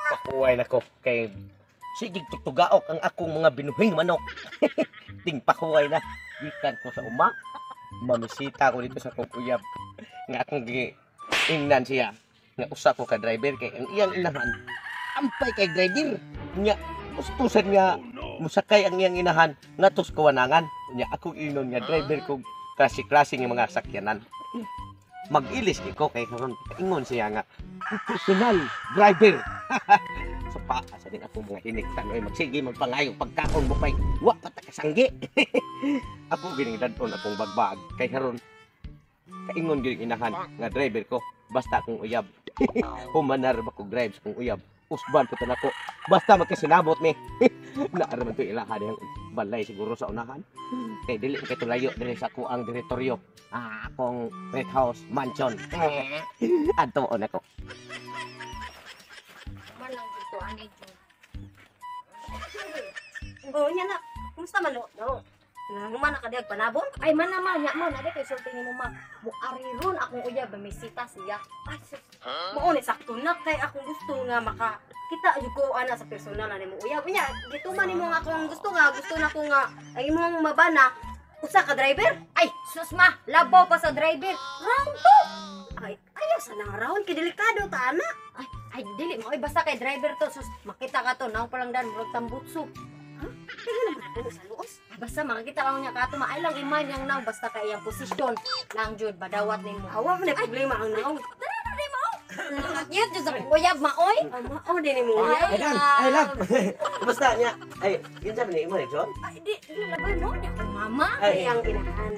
Pakuway na ko kay sige tutugaok ang akong mga binuhing manok. Ting pakuway na gikan ko sa uma. Mamisita ko dito sa kong uyab nga akong ingnan siya nga usa ko ka driver kay ang iyang inahan ampay kay driver nya gustusan nga musakay ang iyang inahan natos kawanangan nya ako inon nga driver ko klase-klase nga mga sakyanan. Mag-ilis ko kay karon ingon siya nga professional driver. Sa paasa din ako mga hiniktan oy magsige magpangayo pagkaon mo pay wa pa ta kasanggi. Ako ginidadton akong bagbag kay karon kaingon gyud inahan nga driver ko basta akong uyab. Humanar ba ko drive sa kong uyab. Usban po tanako basta magkasinabot mi. Naara man to ilaha diyang balay siguro sa unahan. Kay dili kay tulayo diri sa ako ang direktoryo. Akong red house mansion. Adto on ako. Malang dito ani Jud. Oh, nya na. Kumusta man lo? Naman na kadiyag panabon? Ay man naman nya mo na kay sulti nimo ma. Buari ron akong uyab bamisita siya. Ay, mao ni sakto na kay akong gusto nga kita jud ko ana sa personal na nimo uyab. Nya, gituman nimo nga akong gusto na ko nga ang imong mabana usa ka driver. Ay, sus ma, labaw pa sa driver. Round to. Ay, ayaw sa nang round kay delikado ta ana. Ay dili mo basta kay driver to sus makita ka to naong palang dan murag tambutso. Kaya naman ako sa luos. Basta makita lang niya kato maay lang iman yang naong basta kay iyang posisyon lang Jud badawat nimo. Awa man problema ang naong. Yun Jud sa uyab maoy. Mao din nimo uyab. Ay love. Basta niya ay yun sabi ni mo ni John. Ay di labay mo niya kang mama. Ay ang inahan.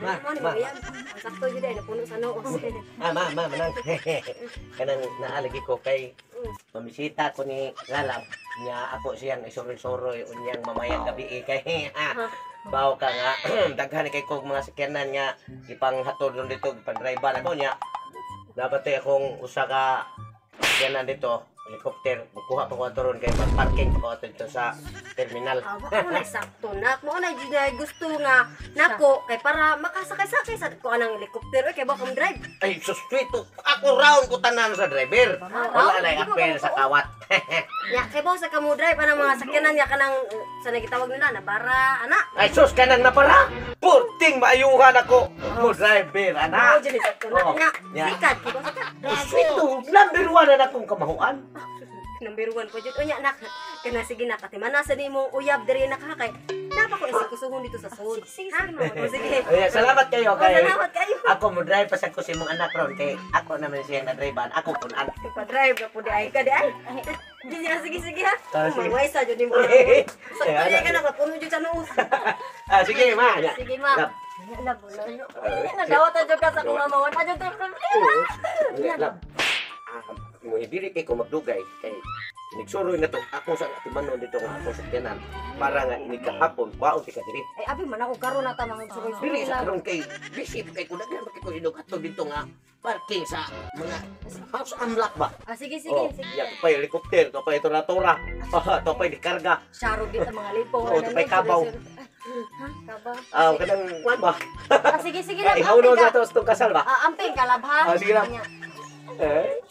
Ma, Mao ni ma. uyab. Sakto jud ay napuno sa noos. Manang. Kanang naalagi ko kay mamisita ko ni Lalab niya ako siyang isoroy-soroy unyang mamayang gabi kay bawo ka nga daghan kay kog mga sakyanan nga ipanghatod nun dito ipang-driver ako niya dapat akong usa ka sakyanan dito helicopter bukuha pa ko ato kay parking pa ko ato dito sa terminal. Ako na sakto na. Mo na jud ay gusto nga nako kay para makasakay-sakay sa ko anang helicopter kay ba kong drive. Ay suswito ako round ko tanan sa driver wala na apel sa kawat. Ya kay ba sa kamo drive anang mga sakyanan niya kanang sa nagitawag nila na bara ana. Ay sus kanang na para purting maayuhan ako mo driver Mao ana. jud sakto na Oo. nga. Ya. Sikat kay ba sikat. Suswito number 1 na akong kamahuan. Number 1 po jud unya nak. Kana sige na katimana sa nimong uyab diri nakakay. Napa ko isikusuhon dito sa sud. Ha? O, sige. Ay, salamat kayo kay Salamat kayo. ako mo drive pa sa kusi mong anak ron kay ako naman siya na drive ako kun anak. Pa-drive na po di ay ka di ay. Di niya sige ha. Sige. Maway sa jud nimo. Ay, Sakto niya anak. ka na kapuno jud sa noos. Sige ma. Ya. Sige ma. Lab. Labo na. Nadawat na jud ka sa kung mamawan. Adyo tayo problema. Lab. Mo ibili kay ko magdugay kay nigsuroy na to ako sa timanon dito nga ako sa tiyanan para nga ini kahapon kwaon ti ka diri. Ay abi man ako karon na ta mga Dili sugoy-sugoy sa lang. karon kay bisip kay ko daghan kay ko idog ato dito nga parking sa mga house unlock ba. Ah sige Oh, sige sige. ya to pa helicopter, to pa tora-tora. To pa dikarga. Syaro gid ang mga lipo. Oo, tapay kabaw. Ha? Kabaw. Kanang kuan ba? Sige sige lang. Ihaw no amping na ka. to kasal ba? Amping ka lab ha. Sige lang. Anya. Eh.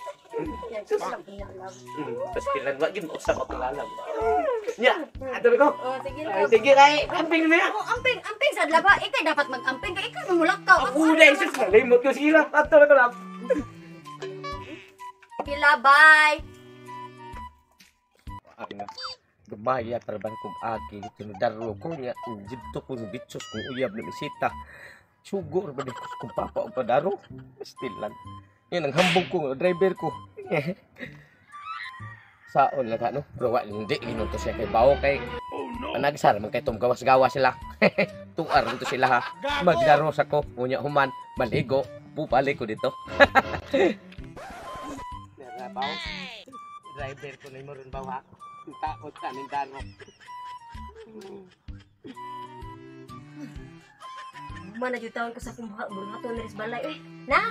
Yan, sus lang pinalab. Tapos kilan wa gid mo sa makilala. Ya, ato ko. Oh sige Ay, lang. sige kay amping niya. Ako amping sa laba. Ikay dapat mag-amping kay ikaw mulakaw. Ako na isus limot ko sila. Ato ko lang. Kila bye. Gabaya trabaho kong agi tinudaro ko niya dito ko bitsos kung uyab na bisita. Sugo ba din ko kung papa o padaro? Still lang. Yan ang hambog ko driver ko. Saon lang ano? Pero wa hindi ginuto siya kay bawo kay anagsar man kay gawas-gawas sila. Tuar to sila ha. Magdaro sa ko unya human maligo pupali ko dito. Bawo. Driver ko na mo ron bawo ha. Takot ka ning daro. Man na jud taon ko sa kumha burhaton ni balay eh. Na?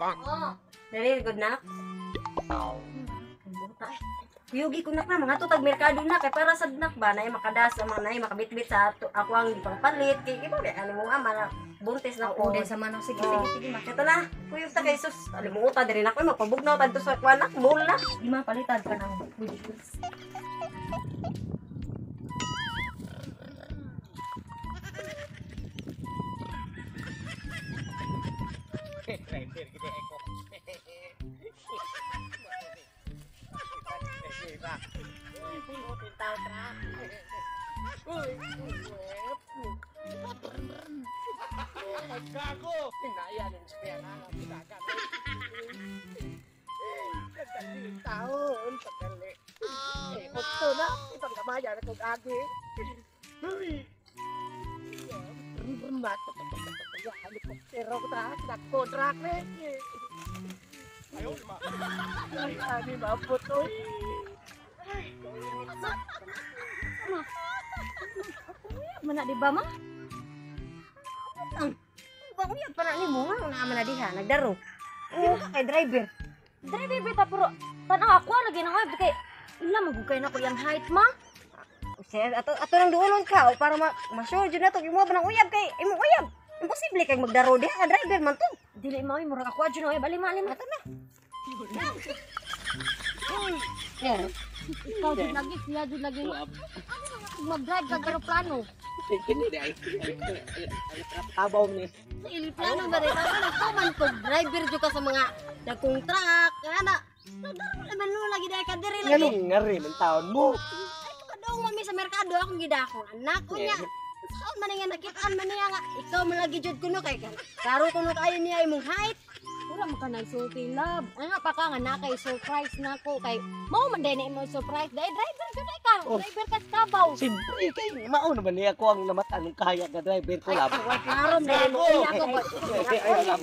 Oh. Very good na. Yugi ko nak na mga tutag merkado na kay para sa nak ba na makadaas sa mga nay makabitbit sa ato ako ang gipangpalit kay mo ano mo ama na buntis na Ako ko. din sa manaw. Sige, Oh. sige, sige, ma. Kaya na, kuyog ta kay sus. Alimutan din ako, magpabugnaw tanto sa kwanak, mula. Di ma, palitan ka ng wheels. Driver gini ako. Gago! Inaya ng siya na pinagan. Kadali taon, kadali. Otto na, itong gamaya na kong agi. Uy! Berenang, ya helikoptero ko ta, nagkodrak na. Ayo, ma. Ay, ani mabot oy. Mana di ba, ma? Bang uyab pa na ni mo, nga naman na diha, nagdaro. Hindi ka kay driver. Driver bita, pero tanaw ako lagi na nga. Kay, ila magugay na ko yung height, ma. Sir, ato nang duolon ka, o para ma-sure dyan na ito, yung mga uyab kay, imong uyab. Imposible kay magdaro diha ka driver man to. Dili mo, murag ako adyo na. Bali, ma, lima. Ato na. Ikaw din lagi, siya din lagi. Mag-drive ka aeroplano. Kini dai. Tabaw ni. Plano ba rin? Ako man ko, driver dyan ka sa mga dagkong truck. Nga nagdaro naman mo lagi dahil ka diri lagi. Nganong ngari man taon mo. Kadong mami sa merkado akong gida akong anak ko niya. Saan man nga nakitaan man niya nga. Ikaw man lagi jud kuno kay karo kuno kayo niya imong height. Wala mo ka nagsulti, love. Ano pa ka nga na kay surprise na ko. Kay, mau man din na mo surprise. Dahil driver ka na ka. Oh. Driver ka sa Kabaw. Siyempre kay mao naman niya ako ang namatan ng kaya nga driver ko lab. Karon dahil mo iya ko ba. Ay, alam.